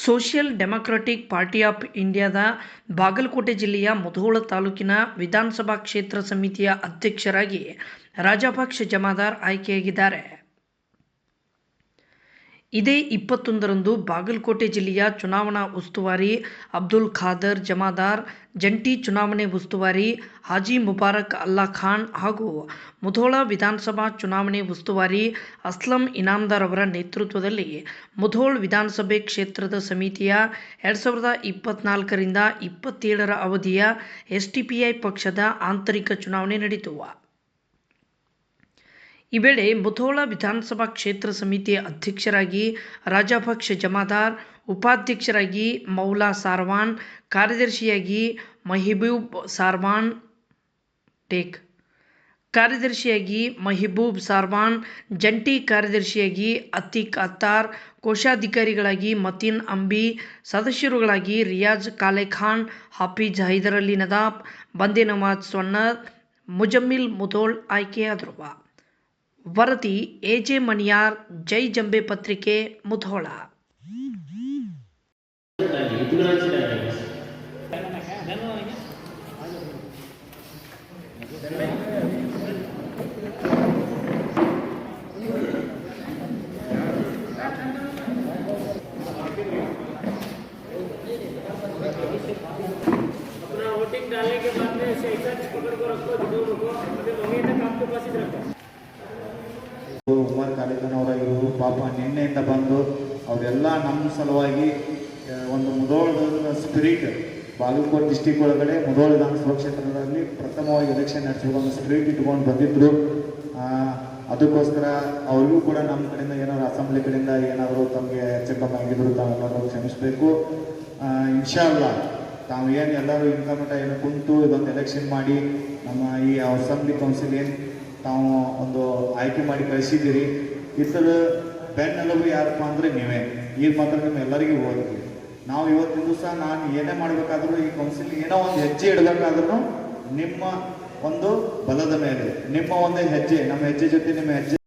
Social democratic party of ಇಂಡಿಯಾದ ಬಾಗಲಕೋಟೆ ಜಿಲ್ಲೆಯ ಮುಧೋಳ ತಾಲೂಕಿನ ವಿಧಾನಸಭಾ ಕ್ಷೇತ್ರ ಸಮಿತಿಯ ಅಧ್ಯಕ್ಷರಾಗಿ ರಾಜಪಕ್ಷ ಜಮಾದಾರ್ ಆಯ್ಕೆಯಾಗಿದ್ದಾರೆ. ಇದೇ 21ರಂದು ಬಾಗಲಕೋಟೆ ಜಿಲ್ಲೆಯ ಚುನಾವಣಾ ಉಸ್ತುವಾರಿ ಅಬ್ದುಲ್ ಖಾದರ್ ಜಮಾದಾರ್, ಜಂಟಿ ಚುನಾವಣೆ ಉಸ್ತುವಾರಿ ಹಾಜಿ ಮುಬಾರಕ್ ಅಲ್ಲಾ ಖಾನ್ ಹಾಗೂ ಮುಧೋಳ ವಿಧಾನಸಭಾ ಚುನಾವಣೆ ಉಸ್ತುವಾರಿ ಅಸ್ಲಂ ಇನಾಮದಾರ್ ಅವರ ನೇತೃತ್ವದಲ್ಲಿ ಮುಧೋಳ ವಿಧಾನಸಭೆ ಕ್ಷೇತ್ರದ ಸಮಿತಿಯ 2024ರಿಂದ 27ರ ಅವಧಿಯ ಎಸ್ಡಿಪಿಐ ಪಕ್ಷದ ಆಂತರಿಕ ಚುನಾವಣೆ ನಡೆಯಿತು. ಈ ವೇಳೆ ಮುಧೋಳ ವಿಧಾನಸಭಾ ಕ್ಷೇತ್ರ ಸಮಿತಿಯ ಅಧ್ಯಕ್ಷರಾಗಿ ರಾಜಪಕ್ಷ ಜಮಾದಾರ್, ಉಪಾಧ್ಯಕ್ಷರಾಗಿ ಮೌಲಾ ಸಾರ್ವಾನ್, ಕಾರ್ಯದರ್ಶಿಯಾಗಿ ಮಹಿಬೂಬ್ ಸಾರ್ವಾನ್ ಜಂಟಿ ಕಾರ್ಯದರ್ಶಿಯಾಗಿ ಅತೀಕ್ ಅತ್ತಾರ್, ಕೋಶಾಧಿಕಾರಿಗಳಾಗಿ ಮತೀನ್ ಅಂಬಿ, ಸದಸ್ಯರುಗಳಾಗಿ ರಿಯಾಜ್ ಕಾಲೇಖಾನ್, ಹಾಫೀಜ್ ಹೈದರ್ ಅಲಿ ನದಾಫ್, ಬಂದೆ ನವಾಜ್ ಸೊನ್ನದ್, ಮುಜಮ್ಮಿಲ್ ಮುಧೋಳ್ ಆಯ್ಕೆಯಾದರು. ವರದಿ ಎಜೆ ಮಣಿಯಾರ್, ಜೈ ಜಂಬೆ ಪತ್ರಿಕೆ, ಮುಧೋಳ. अपना वोटिंग डालने के बाद में ऐसे पकड़ को रखो, मम्मी तक आपके पास ही रखो. ಉಮರ್ ಕಾಲೇಜನವರ ಇವರು ಪಾಪ ನಿನ್ನೆಯಿಂದ ಬಂದು ಅವರೆಲ್ಲ ನಮ್ಮ ಸಲುವಾಗಿ ಒಂದು ಮುಧೋಳದ ಸ್ಪಿರಿಟ್, ಬಾಗಲಕೋಟೆ ಡಿಸ್ಟಿಕ್ ಒಳಗಡೆ ಮುಧೋಳ ವಿಧಾನಸಭಾ ಕ್ಷೇತ್ರದಲ್ಲಿ ಪ್ರಥಮವಾಗಿ ಎಲೆಕ್ಷನ್ ನಡೆಸುವ ಒಂದು ಸ್ಪಿರಿಟ್ ಇಟ್ಕೊಂಡು ಬಂದಿದ್ದರು. ಅದಕ್ಕೋಸ್ಕರ ಅವ್ರಿಗೂ ಕೂಡ ನಮ್ಮ ಕಡೆಯಿಂದ ಏನಾದ್ರು ಅಸೆಂಬ್ಲಿ ಕಡೆಯಿಂದ ಏನಾದರೂ ತಮಗೆ ಚೆಕಪ್ ಆಗಿದ್ರು ತಾವೆಲ್ಲರೂ ಕ್ಷಮಿಸಬೇಕು. ಇನ್ಶಾಲ್ಲಾ ತಾವು ಏನು ಎಲ್ಲರೂ ಇನ್ಕಮಟ ಏನು ಕುಂತು ಇದೊಂದು ಎಲೆಕ್ಷನ್ ಮಾಡಿ ನಮ್ಮ ಈ ಅಸೆಂಬ್ಲಿ ಕೌನ್ಸಿಲ್ ಏನು ತಾವು ಒಂದು ಆಯ್ಕೆ ಮಾಡಿ ಕಳಿಸಿದ್ದೀರಿ. ಇತರ ಬೆನ್ನೆಲುಬು ಯಾರಪ್ಪ ಅಂದರೆ ನೀವೇ. ಈಗ ಮಾತ್ರ ನಿಮ್ಮ ಎಲ್ಲರಿಗೂ ಹೋದ್ರಿ. ನಾವು ಇವತ್ತಿನ ದಿವಸ ನಾನು ಏನೇ ಮಾಡಬೇಕಾದ್ರೂ ಈ ಕೌನ್ಸಿಲ್ ಏನೋ ಒಂದು ಹೆಜ್ಜೆ ಇಡಬೇಕಾದ್ರೂ ನಿಮ್ಮ ಒಂದು ಬಲದ ಮೇಲೆ, ನಿಮ್ಮ ಒಂದು ಹೆಜ್ಜೆ, ನಮ್ಮ ಹೆಜ್ಜೆ ಜೊತೆ ನಿಮ್ಮ ಹೆಜ್ಜೆ